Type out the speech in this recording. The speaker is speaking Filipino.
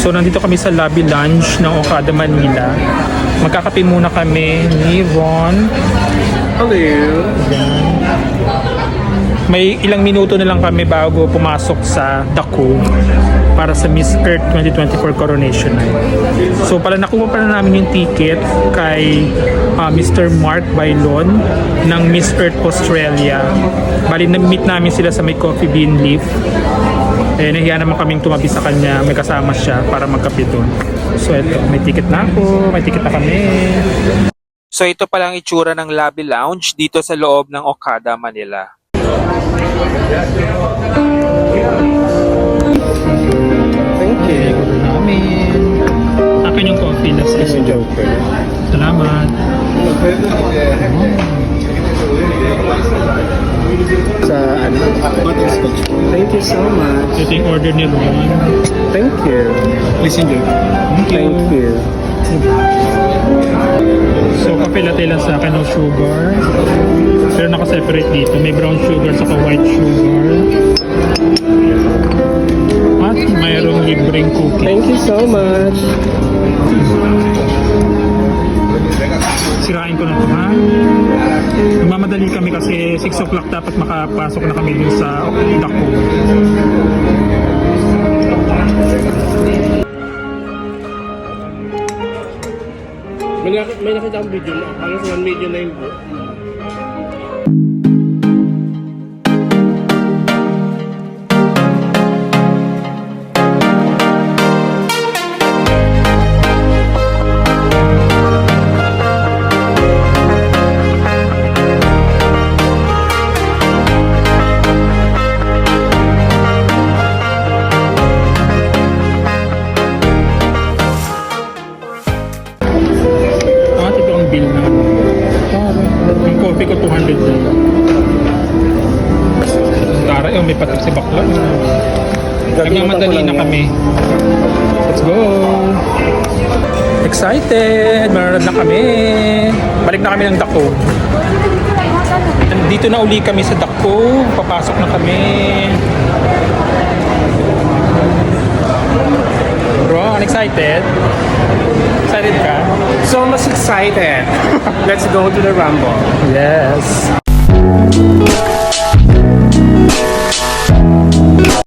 So nandito kami sa lobby lounge ng Okada Manila. Magkakape muna kami ni Ron. Hello. Yan. May ilang minuto na lang kami bago pumasok sa Dako para sa Miss Earth 2024 Coronation Night. So pala nakuha pa na namin yung ticket kay Mr. Mark Bailon ng Miss Earth Australia. Bali na-meet namin sila sa may Coffee Bean Leaf. Eh, nahiya naman kaming tumabi sa kanya, may kasama siya para magkape doon. So ito, may ticket na ako, may ticket na kami. So ito palang itsura ng lobby lounge dito sa loob ng Okada Manila. Thank you. Namin. Akin yung coffee na sa Joker. Salamat. Sa ano? Butterscotch. Thank you so much. Ito yung order ni Ron. Thank you. Please enjoy. Thank you. So, kape latte lang sa akin, no sugar. Pero naka-separate dito. May brown sugar saka white sugar. At mayroong libreng cookie. Thank you so much. Sirain ko na ito, ha? Nagmamadali kami kasi 6 o'clock dapat makapasok na kami dun sa Dako. May nakita akong video na halos 1 million na yung book. Ito ang bill na. Ang coffee ko 200 din. Tara, may patip si bakla. Nagmamadali na kami. Let's go! Excited! Manonood na kami! Balik na kami ng Dako. Dito na uli kami sa Dako. Papasok na kami. Bro, excited? Excited ka? So much excited. Let's go to the Rumble. Yes.